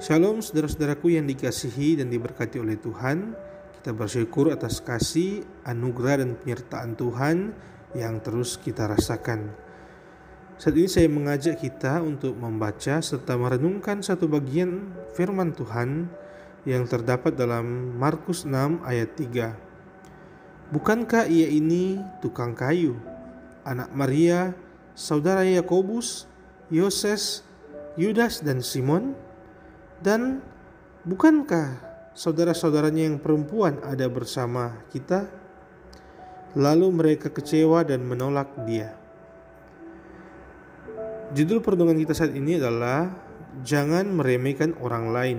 Shalom saudara-saudaraku yang dikasihi dan diberkati oleh Tuhan. Kita bersyukur atas kasih, anugerah dan penyertaan Tuhan yang terus kita rasakan. Saat ini saya mengajak kita untuk membaca serta merenungkan satu bagian firman Tuhan yang terdapat dalam Markus 6 ayat 3. Bukankah ia ini tukang kayu, anak Maria, saudara Yakobus, Yoses, Yudas dan Simon? Dan bukankah saudara-saudaranya yang perempuan ada bersama kita? Lalu mereka kecewa dan menolak dia. Judul perenungan kita saat ini adalah jangan meremehkan orang lain.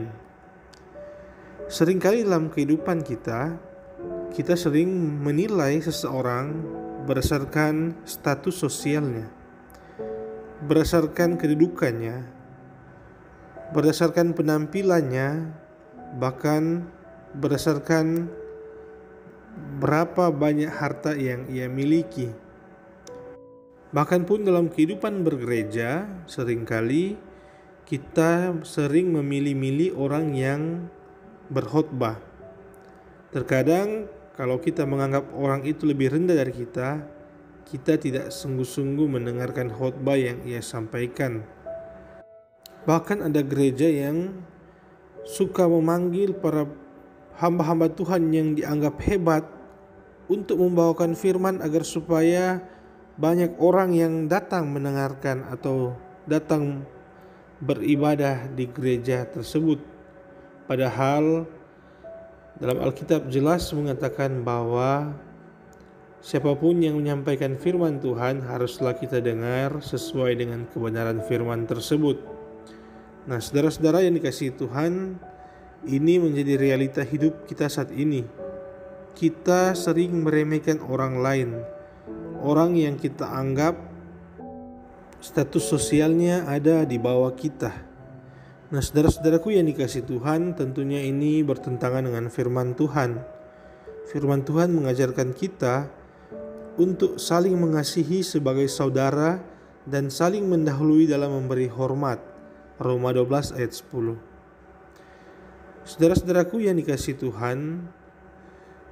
Seringkali dalam kehidupan kita sering menilai seseorang berdasarkan status sosialnya, berdasarkan kedudukannya, berdasarkan penampilannya, bahkan berdasarkan berapa banyak harta yang ia miliki. Bahkan pun dalam kehidupan bergereja, seringkali kita sering memilih-milih orang yang berkhotbah. Terkadang kalau kita menganggap orang itu lebih rendah dari kita tidak sungguh-sungguh mendengarkan khotbah yang ia sampaikan. Bahkan ada gereja yang suka memanggil para hamba-hamba Tuhan yang dianggap hebat untuk membawakan firman agar supaya banyak orang yang datang mendengarkan atau datang beribadah di gereja tersebut. Padahal dalam Alkitab jelas mengatakan bahwa siapapun yang menyampaikan firman Tuhan haruslah kita dengar sesuai dengan kebenaran firman tersebut. Nah, saudara-saudara yang dikasihi Tuhan, ini menjadi realita hidup kita saat ini. Kita sering meremehkan orang lain, orang yang kita anggap status sosialnya ada di bawah kita. Nah, saudara-saudaraku yang dikasihi Tuhan, tentunya ini bertentangan dengan firman Tuhan. Firman Tuhan mengajarkan kita untuk saling mengasihi sebagai saudara dan saling mendahului dalam memberi hormat. Roma 12 ayat 10. Saudara-saudaraku yang dikasihi Tuhan,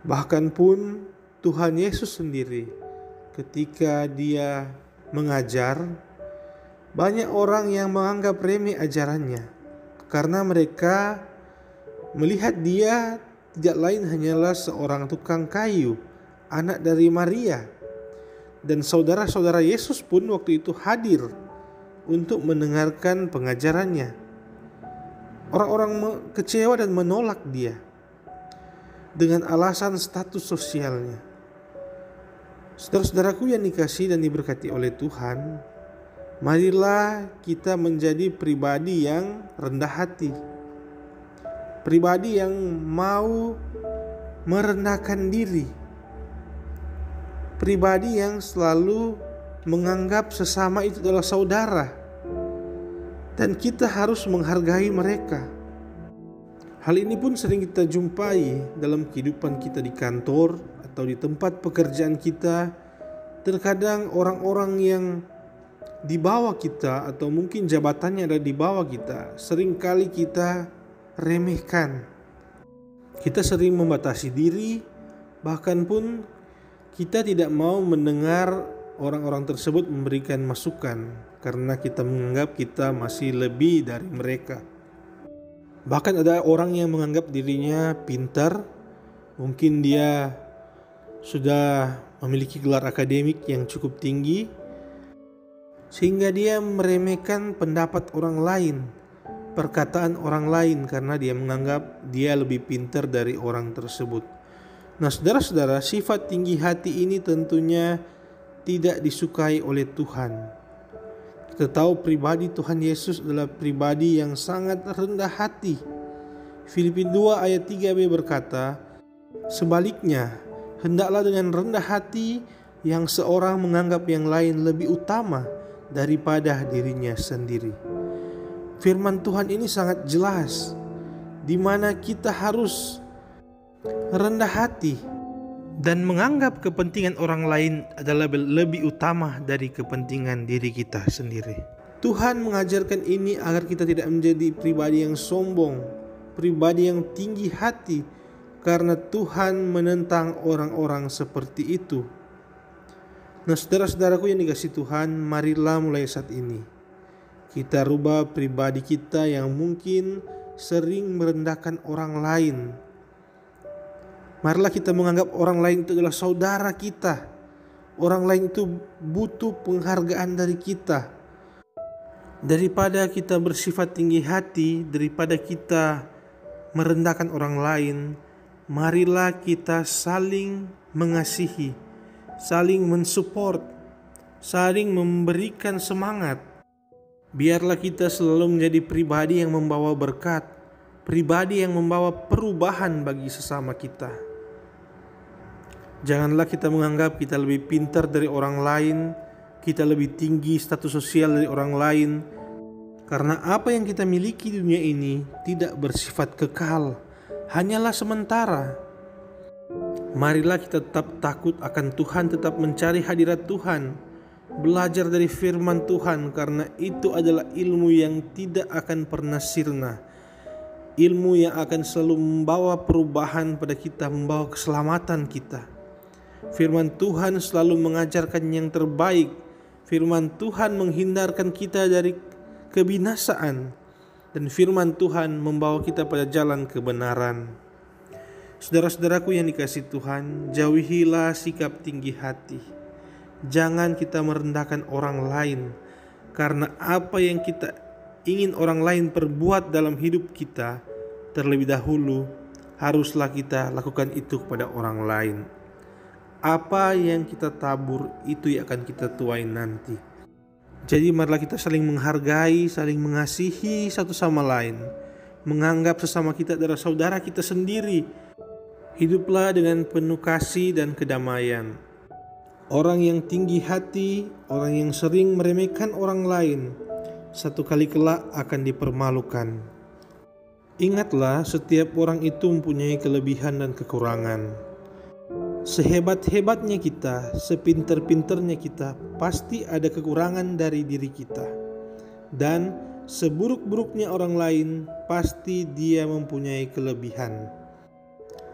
bahkan pun Tuhan Yesus sendiri ketika dia mengajar, banyak orang yang menganggap remeh ajarannya karena mereka melihat dia tidak lain hanyalah seorang tukang kayu, anak dari Maria. Dan saudara-saudara Yesus pun waktu itu hadir untuk mendengarkan pengajarannya. Orang-orang kecewa dan menolak dia dengan alasan status sosialnya. Saudara-saudaraku yang dikasihi dan diberkati oleh Tuhan, marilah kita menjadi pribadi yang rendah hati, pribadi yang mau merendahkan diri, pribadi yang selalu menganggap sesama itu adalah saudara, dan kita harus menghargai mereka. Hal ini pun sering kita jumpai dalam kehidupan kita di kantor atau di tempat pekerjaan kita. Terkadang orang-orang yang di bawah kita atau mungkin jabatannya ada di bawah kita, seringkali kita remehkan. Kita sering membatasi diri, bahkan pun kita tidak mau mendengar orang-orang tersebut memberikan masukan karena kita menganggap kita masih lebih dari mereka. Bahkan ada orang yang menganggap dirinya pintar, mungkin dia sudah memiliki gelar akademik yang cukup tinggi, sehingga dia meremehkan pendapat orang lain, perkataan orang lain karena dia menganggap dia lebih pintar dari orang tersebut. Nah, saudara-saudara, sifat tinggi hati ini tentunya tidak disukai oleh Tuhan. Kita tahu pribadi Tuhan Yesus adalah pribadi yang sangat rendah hati. Filipi 2 ayat 3b berkata, sebaliknya, hendaklah dengan rendah hati yang seorang menganggap yang lain lebih utama daripada dirinya sendiri. Firman Tuhan ini sangat jelas, di mana kita harus rendah hati dan menganggap kepentingan orang lain adalah lebih utama dari kepentingan diri kita sendiri. Tuhan mengajarkan ini agar kita tidak menjadi pribadi yang sombong, pribadi yang tinggi hati, karena Tuhan menentang orang-orang seperti itu. Nah, saudara-saudaraku yang dikasihi Tuhan, marilah mulai saat ini kita rubah pribadi kita yang mungkin sering merendahkan orang lain. Marilah kita menganggap orang lain itu adalah saudara kita. Orang lain itu butuh penghargaan dari kita. Daripada kita bersifat tinggi hati, daripada kita merendahkan orang lain, marilah kita saling mengasihi, saling mensupport, saling memberikan semangat. Biarlah kita selalu menjadi pribadi yang membawa berkat, pribadi yang membawa perubahan bagi sesama kita. Janganlah kita menganggap kita lebih pintar dari orang lain, kita lebih tinggi status sosial dari orang lain, karena apa yang kita miliki di dunia ini tidak bersifat kekal, hanyalah sementara. Marilah kita tetap takut akan Tuhan, tetap mencari hadirat Tuhan, belajar dari firman Tuhan, karena itu adalah ilmu yang tidak akan pernah sirna, ilmu yang akan selalu membawa perubahan pada kita, membawa keselamatan kita. Firman Tuhan selalu mengajarkan yang terbaik. Firman Tuhan menghindarkan kita dari kebinasaan, dan firman Tuhan membawa kita pada jalan kebenaran. Saudara-saudaraku yang dikasihi Tuhan, jauhilah sikap tinggi hati. Jangan kita merendahkan orang lain, karena apa yang kita ingin orang lain perbuat dalam hidup kita, terlebih dahulu haruslah kita lakukan itu kepada orang lain. Apa yang kita tabur itu yang akan kita tuai nanti. Jadi marilah kita saling menghargai, saling mengasihi satu sama lain, menganggap sesama kita adalah saudara kita sendiri. Hiduplah dengan penuh kasih dan kedamaian. Orang yang tinggi hati, orang yang sering meremehkan orang lain, satu kali kelak akan dipermalukan. Ingatlah, setiap orang itu mempunyai kelebihan dan kekurangan. Sehebat-hebatnya kita, sepinter-pinternya kita, pasti ada kekurangan dari diri kita. Dan seburuk-buruknya orang lain, pasti dia mempunyai kelebihan.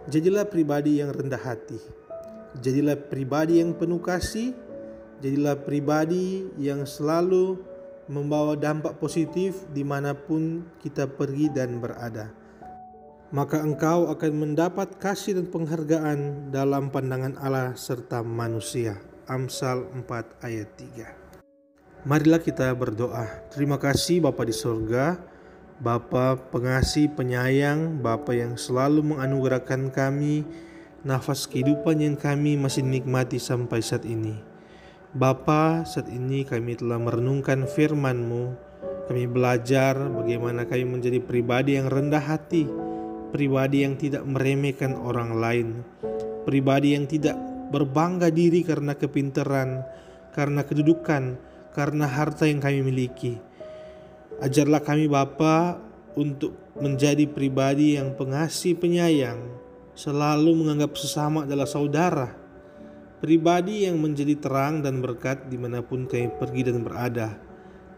Jadilah pribadi yang rendah hati. Jadilah pribadi yang penuh kasih. Jadilah pribadi yang selalu membawa dampak positif dimanapun kita pergi dan berada. Maka engkau akan mendapat kasih dan penghargaan dalam pandangan Allah serta manusia. Amsal 4 ayat 3. Marilah kita berdoa. Terima kasih Bapa di sorga, Bapa pengasih penyayang, Bapa yang selalu menganugerahkan kami nafas kehidupan yang kami masih nikmati sampai saat ini. Bapa, saat ini kami telah merenungkan firman-Mu. Kami belajar bagaimana kami menjadi pribadi yang rendah hati, pribadi yang tidak meremehkan orang lain, pribadi yang tidak berbangga diri karena kepintaran, karena kedudukan, karena harta yang kami miliki. Ajarlah kami Bapa untuk menjadi pribadi yang pengasih penyayang, selalu menganggap sesama adalah saudara, pribadi yang menjadi terang dan berkat dimanapun kami pergi dan berada.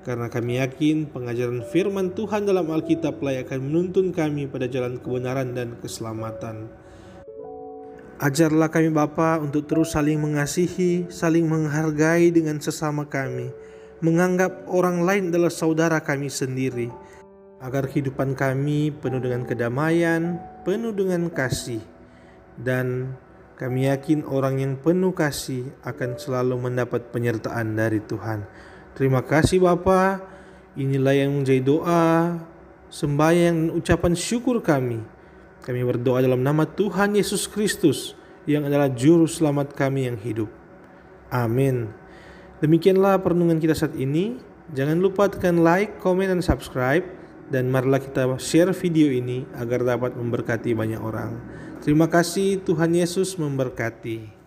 Karena kami yakin pengajaran firman Tuhan dalam Alkitab akan menuntun kami pada jalan kebenaran dan keselamatan. Ajarlah kami Bapa untuk terus saling mengasihi, saling menghargai dengan sesama kami, menganggap orang lain adalah saudara kami sendiri, agar kehidupan kami penuh dengan kedamaian, penuh dengan kasih. Dan kami yakin orang yang penuh kasih akan selalu mendapat penyertaan dari Tuhan. Terima kasih Bapa. Inilah yang menjadi doa, sembahyang dan ucapan syukur kami. Kami berdoa dalam nama Tuhan Yesus Kristus yang adalah juru selamat kami yang hidup. Amin. Demikianlah perenungan kita saat ini. Jangan lupa tekan like, komen, dan subscribe. Dan marilah kita share video ini agar dapat memberkati banyak orang. Terima kasih, Tuhan Yesus memberkati.